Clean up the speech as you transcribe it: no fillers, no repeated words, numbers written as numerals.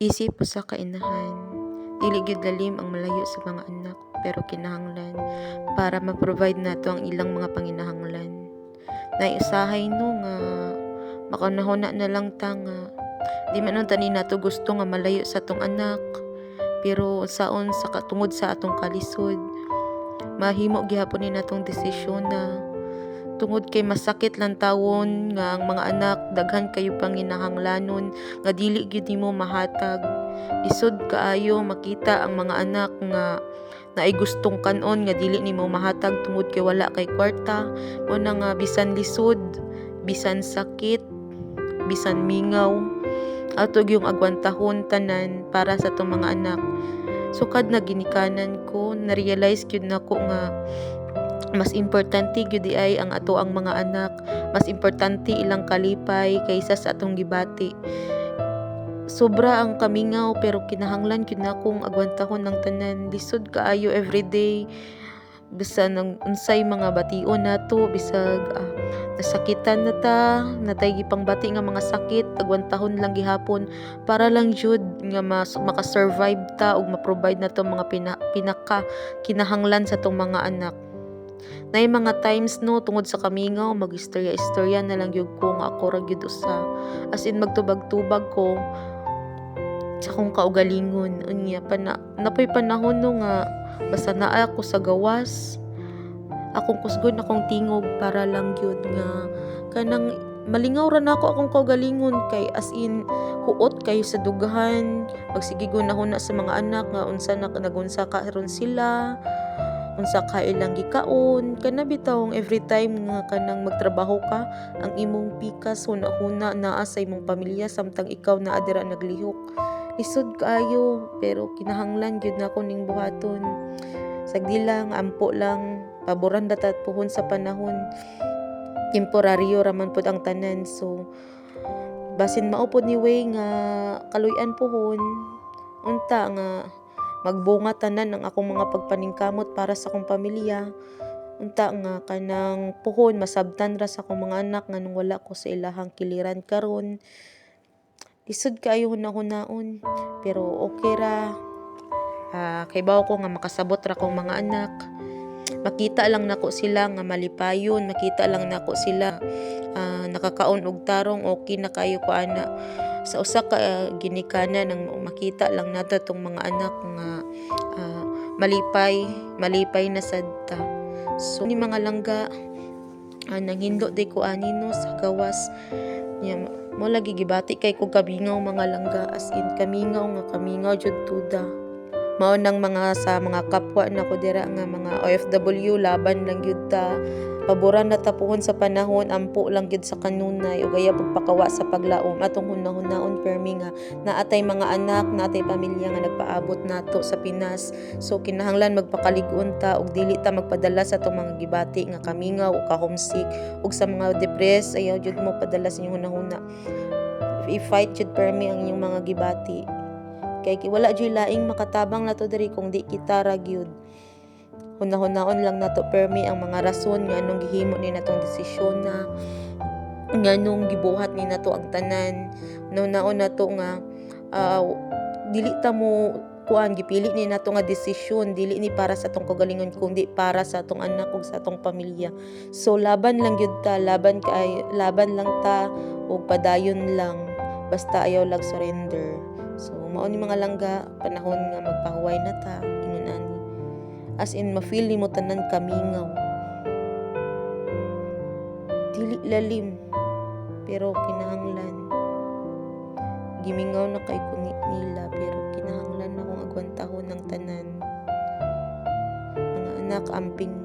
Isip usa ka inahan, dili gyud lalim ang malayo sa mga anak, pero kinahanglan para ma-provide nato ang ilang mga panginahanglan. Naiusahay no nga makanahuna na lang ta nga di man unta ni nato gusto nga malayo sa atong anak, pero unsaon sa katungod sa atong kalisod mahimo gihapon ni natong desisyon na tungod kay masakit lang tawon nga ang mga anak daghan kayo panginahanglanon nga dili gyud nimo mahatag. Isod kaayo makita ang mga anak nga naay gustong kanon nga dili nimo mahatag tungod kay wala kay kwarta, mo na nga bisan lisod, bisan sakit, bisan mingaw, atog yung agwantahon tanan para sa tong mga anak. Sukad na ginikanan ko, na-realize gyud nako nga mas importante gyud ay ang ato ang mga anak, mas importante ilang kalipay kaysa sa atong gibati. Sobra ang kamingaw pero kinahanglan gyud nakong agwantahon ng tanan. Lisod kaayo everyday bisan ng unsay mga bation nato, bisag nasakitan na ta, natay gipangbati nga mga sakit, agwantahon lang gihapon para lang jud nga maka-survive ta ug ma-provide nato mga pinaka kinahanglan sa tong mga anak. Nay mga times no tungod sa kamingaw magistorya-istorya na lang gyud ko nga ako ra gyud usa. As in magtubag-tubag ko sa akong kaugalingon. Unya napoy panahon no nga basta naa ako sa gawas. Akong kusgon akong tingog para lang gyud nga kanang malingaw ra nako akong kaugalingon kay as in huot kayo sa dughan. Magsigigon na huna sa mga anak nga unsa na nagunsa karon sila. Unsa ka ilang gikaon kana bitawng every time nga kanang magtrabaho ka ang imong pikas huna-huna naa sa imong pamilya samtang ikaw naa dira naglihok. Lisod kaayo pero kinahanglan gyud nako ning buhaton. Sagdi lang ampo lang paboran datat puhon sa panahon. Temporaryo raman pud ang tanan, so basin mao pud ni way nga kaluy-an pohon unta nga magbunga tanan ang akong mga pagpaningkamot para sa akong pamilya. Unta nga kanang puhon masabtan ra sa akong mga anak nganong wala ko sa ilahang kiliran karon. Lisod kaayo hunahunahon pero okay ra. Kay bawo ko nga makasabot ra kong mga anak. Makita lang nako sila nga malipayon, makita lang nako sila nakakaon og tarong, okay na kayo ko ana. Sa usa ka ginikanan nang makita lang nato tong mga anak nga malipay na sad ta. So ni mga langga nanghindo di ko ani no sa gawas nya mo lagi gibati kay ko kamingaw mga langga, as in kamingaw jud tuda. Mao nang mga sa mga kapwa nako dira nga mga OFW laban lang gyud ta. Paboran na ta puhon sa panahon, ampo lang gyud sa kanunay ug gaya pagpakawa sa paglaom atong hunahunahon permi nga naatay mga anak, naatay pamilya nga nagpaabot nato sa Pinas. So kinahanglan magpakalig-on ta ug dili ta magpadala sa atong mga gibati nga kamingaw o ka-homesick ug sa mga depressed ayaw jud mo padala sa inyong hunahuna. I-fight jud permi ang inyong mga gibati. Kay wala jud laing makatabang nato diri kung di kita ra gyud. Hunahon lang nato permi ang mga rason nga anong gihimo ni natong desisyon na nganong gibuhat ni nato ang tanan. Naon nato nga dili ta mo gipili ni nato nga desisyon, dili ni para sa atong kagalingon kundi para sa atong anak ug sa atong pamilya. So laban lang gyud ta, laban lang ta ug padayon lang basta ayaw lang surrender. So mao ni mga langga panahon nga magpahuway na ta ingon ani. As in ma-feel nimo tanan kamingaw. Dili lalim pero kinahanglan. Gimingaw na kay kunit nila pero kinahanglan akong agwantahon ng tanan. Mga anak amping